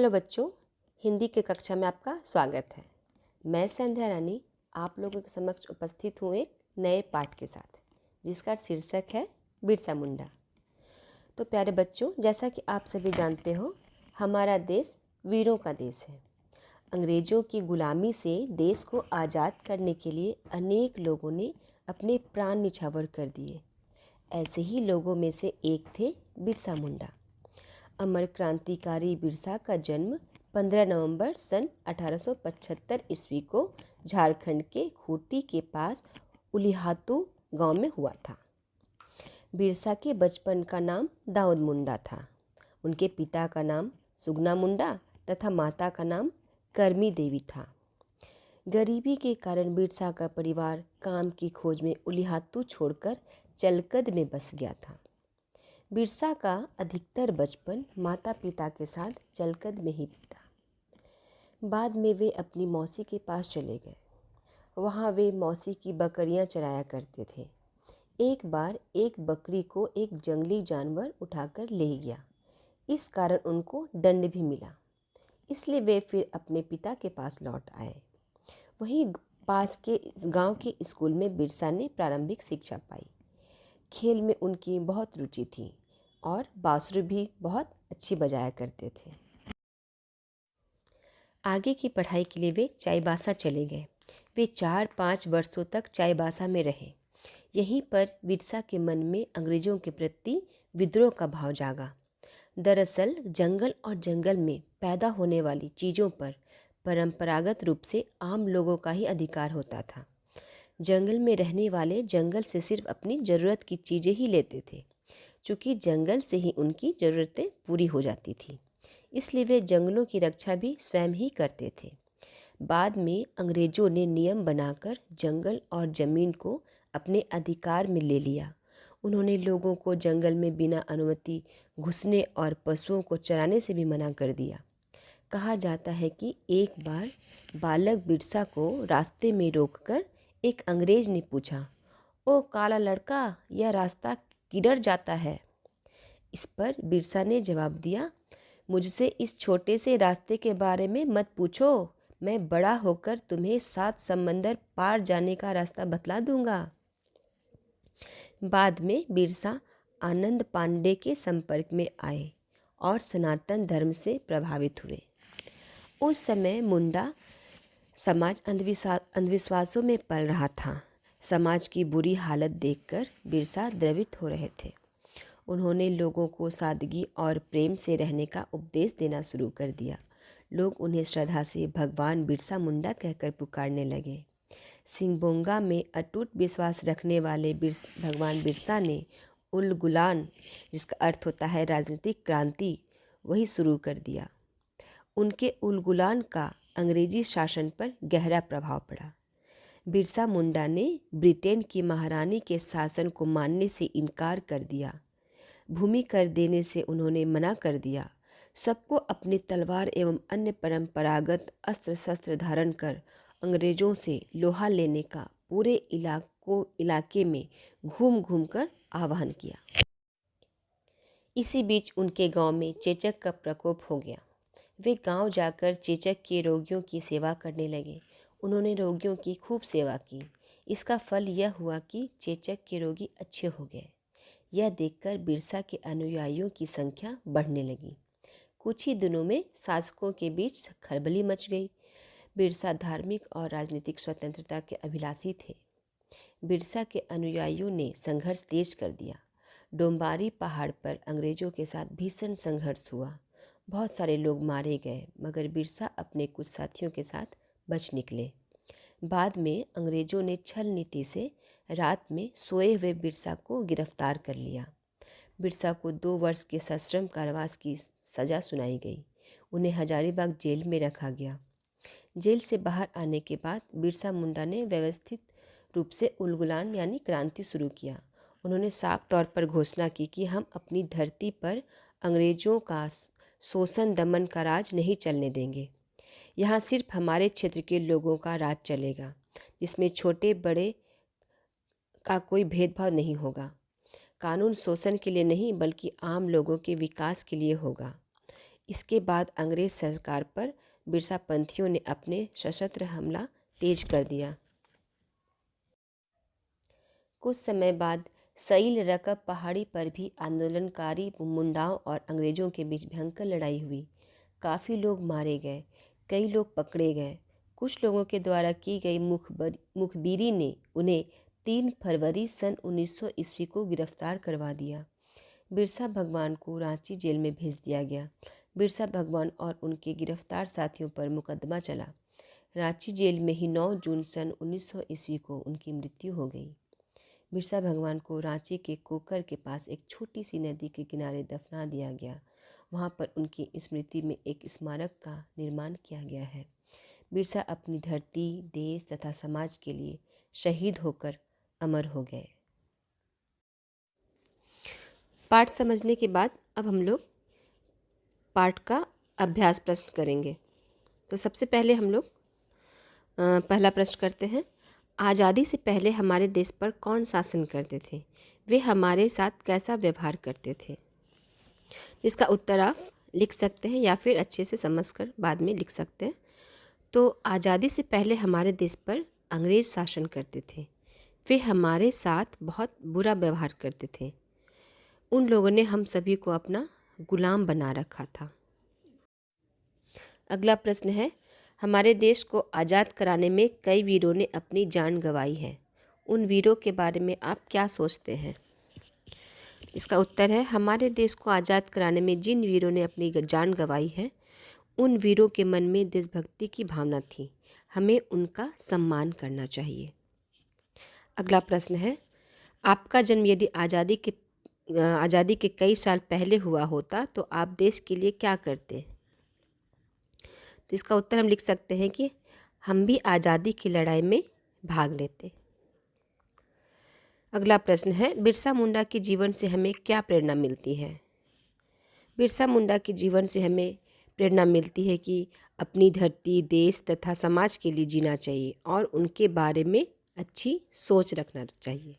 Hello बच्चों, हिंदी के कक्षा में आपका स्वागत है। मैं संध्या रानी आप लोगों के समक्ष उपस्थित हूँ एक नए पाठ के साथ, जिसका शीर्षक है बिरसा मुंडा। तो प्यारे बच्चों, जैसा कि आप सभी जानते हो, हमारा देश वीरों का देश है। अंग्रेज़ों की गुलामी से देश को आज़ाद करने के लिए अनेक लोगों ने अपने प्राण निछावर कर दिए। ऐसे ही लोगों में से एक थे बिरसा मुंडा। अमर क्रांतिकारी बिरसा का जन्म 15 नवंबर सन 1875 ईस्वी को झारखंड के खूंटी के पास उलिहातू गांव में हुआ था। बिरसा के बचपन का नाम दाऊद मुंडा था। उनके पिता का नाम सुगना मुंडा तथा माता का नाम करमी देवी था। गरीबी के कारण बिरसा का परिवार काम की खोज में उलिहातू छोड़कर चलकद में बस गया था। बिरसा का अधिकतर बचपन माता पिता के साथ चलकद में ही बीता। बाद में वे अपनी मौसी के पास चले गए। वहाँ वे मौसी की बकरियाँ चराया करते थे। एक बार एक बकरी को एक जंगली जानवर उठाकर ले गया। इस कारण उनको दंड भी मिला। इसलिए वे फिर अपने पिता के पास लौट आए। वहीं पास के गांव के स्कूल में बिरसा ने प्रारंभिक शिक्षा पाई। खेल में उनकी बहुत रुचि थी और बांसुरी भी बहुत अच्छी बजाया करते थे। आगे की पढ़ाई के लिए वे चाईबासा चले गए। वे 4-5 वर्षों तक चाईबासा में रहे। यहीं पर बिरसा के मन में अंग्रेज़ों के प्रति विद्रोह का भाव जागा। दरअसल जंगल और जंगल में पैदा होने वाली चीज़ों पर परंपरागत रूप से आम लोगों का ही अधिकार होता था। जंगल में रहने वाले जंगल से सिर्फ अपनी ज़रूरत की चीज़ें ही लेते थे, चूँकि जंगल से ही उनकी ज़रूरतें पूरी हो जाती थी। इसलिए वे जंगलों की रक्षा भी स्वयं ही करते थे। बाद में अंग्रेज़ों ने नियम बनाकर जंगल और ज़मीन को अपने अधिकार में ले लिया। उन्होंने लोगों को जंगल में बिना अनुमति घुसने और पशुओं को चराने से भी मना कर दिया। कहा जाता है कि एक बार बालक बिरसा को रास्ते में रोककर एक अंग्रेज़ ने पूछा, "ओ काला लड़का, यह रास्ता किधर जाता है?" इस पर बिरसा ने जवाब दिया, "मुझसे इस छोटे से रास्ते के बारे में मत पूछो। मैं बड़ा होकर तुम्हें 7 समंदर पार जाने का रास्ता बतला दूंगा।" बाद में बिरसा आनंद पांडे के संपर्क में आए और सनातन धर्म से प्रभावित हुए। उस समय मुंडा समाज अंधविश्वासों में पल रहा था। समाज की बुरी हालत देखकर बिरसा द्रवित हो रहे थे। उन्होंने लोगों को सादगी और प्रेम से रहने का उपदेश देना शुरू कर दिया। लोग उन्हें श्रद्धा से भगवान बिरसा मुंडा कहकर पुकारने लगे। सिंगबोंगा में अटूट विश्वास रखने वाले भगवान बिरसा ने उलगुलान, जिसका अर्थ होता है राजनीतिक क्रांति, वही शुरू कर दिया। उनके उलगुलान का अंग्रेजी शासन पर गहरा प्रभाव पड़ा। बिरसा मुंडा ने ब्रिटेन की महारानी के शासन को मानने से इनकार कर दिया। भूमि कर देने से उन्होंने मना कर दिया। सबको अपने तलवार एवं अन्य परंपरागत अस्त्र शस्त्र धारण कर अंग्रेज़ों से लोहा लेने का पूरे इलाके में घूम घूम कर आह्वान किया। इसी बीच उनके गांव में चेचक का प्रकोप हो गया। वे गांव जाकर चेचक के रोगियों की सेवा करने लगे। उन्होंने रोगियों की खूब सेवा की। इसका फल यह हुआ कि चेचक के रोगी अच्छे हो गए। यह देखकर बिरसा के अनुयायियों की संख्या बढ़ने लगी। कुछ ही दिनों में शासकों के बीच खलबली मच गई। बिरसा धार्मिक और राजनीतिक स्वतंत्रता के अभिलाषी थे। बिरसा के अनुयायियों ने संघर्ष तेज कर दिया। डोम्बारी पहाड़ पर अंग्रेज़ों के साथ भीषण संघर्ष हुआ। बहुत सारे लोग मारे गए, मगर बिरसा अपने कुछ साथियों के साथ बच निकले। बाद में अंग्रेज़ों ने छल नीति से रात में सोए हुए बिरसा को गिरफ्तार कर लिया। बिरसा को 2 वर्ष के सश्रम कारावास की सज़ा सुनाई गई। उन्हें हजारीबाग जेल में रखा गया। जेल से बाहर आने के बाद बिरसा मुंडा ने व्यवस्थित रूप से उलगुलान यानी क्रांति शुरू किया। उन्होंने साफ तौर पर घोषणा की कि हम अपनी धरती पर अंग्रेज़ों का शोषण दमन का राज नहीं चलने देंगे। यहाँ सिर्फ हमारे क्षेत्र के लोगों का राज चलेगा, जिसमें छोटे बड़े का कोई भेदभाव नहीं होगा। कानून शोषण के लिए नहीं, बल्कि आम लोगों के विकास के लिए होगा। इसके बाद अंग्रेज सरकार पर बिरसा पंथियों ने अपने सशस्त्र हमला तेज कर दिया। कुछ समय बाद सईल रकब पहाड़ी पर भी आंदोलनकारी मुंडाओं और अंग्रेज़ों के बीच भयंकर लड़ाई हुई। काफ़ी लोग मारे गए, कई लोग पकड़े गए। कुछ लोगों के द्वारा की गई मुखबिरी ने उन्हें 3 फरवरी सन 1900 ईस्वी को गिरफ्तार करवा दिया। बिरसा भगवान को रांची जेल में भेज दिया गया। बिरसा भगवान और उनके गिरफ्तार साथियों पर मुकदमा चला। रांची जेल में ही 9 जून सन 1900 ईस्वी को उनकी मृत्यु हो गई। बिरसा भगवान को रांची के कोकर के पास एक छोटी सी नदी के किनारे दफना दिया गया। वहाँ पर उनकी स्मृति में एक स्मारक का निर्माण किया गया है। बिरसा अपनी धरती, देश तथा समाज के लिए शहीद होकर अमर हो गए। पाठ समझने के बाद अब हम लोग पाठ का अभ्यास प्रश्न करेंगे। तो सबसे पहले हम लोग पहला प्रश्न करते हैं। आज़ादी से पहले हमारे देश पर कौन शासन करते थे? वे हमारे साथ कैसा व्यवहार करते थे? इसका उत्तर आप लिख सकते हैं या फिर अच्छे से समझकर बाद में लिख सकते हैं। तो आज़ादी से पहले हमारे देश पर अंग्रेज़ शासन करते थे। वे हमारे साथ बहुत बुरा व्यवहार करते थे। उन लोगों ने हम सभी को अपना गुलाम बना रखा था। अगला प्रश्न है, हमारे देश को आज़ाद कराने में कई वीरों ने अपनी जान गंवाई है। उन वीरों के बारे में आप क्या सोचते हैं? इसका उत्तर है, हमारे देश को आज़ाद कराने में जिन वीरों ने अपनी जान गंवाई है, उन वीरों के मन में देशभक्ति की भावना थी। हमें उनका सम्मान करना चाहिए। अगला प्रश्न है, आपका जन्म यदि आज़ादी के कई साल पहले हुआ होता तो आप देश के लिए क्या करते? तो इसका उत्तर हम लिख सकते हैं कि हम भी आज़ादी की लड़ाई में भाग लेते। अगला प्रश्न है, बिरसा मुंडा के जीवन से हमें क्या प्रेरणा मिलती है? बिरसा मुंडा के जीवन से हमें प्रेरणा मिलती है कि अपनी धरती, देश तथा समाज के लिए जीना चाहिए और उनके बारे में अच्छी सोच रखना चाहिए।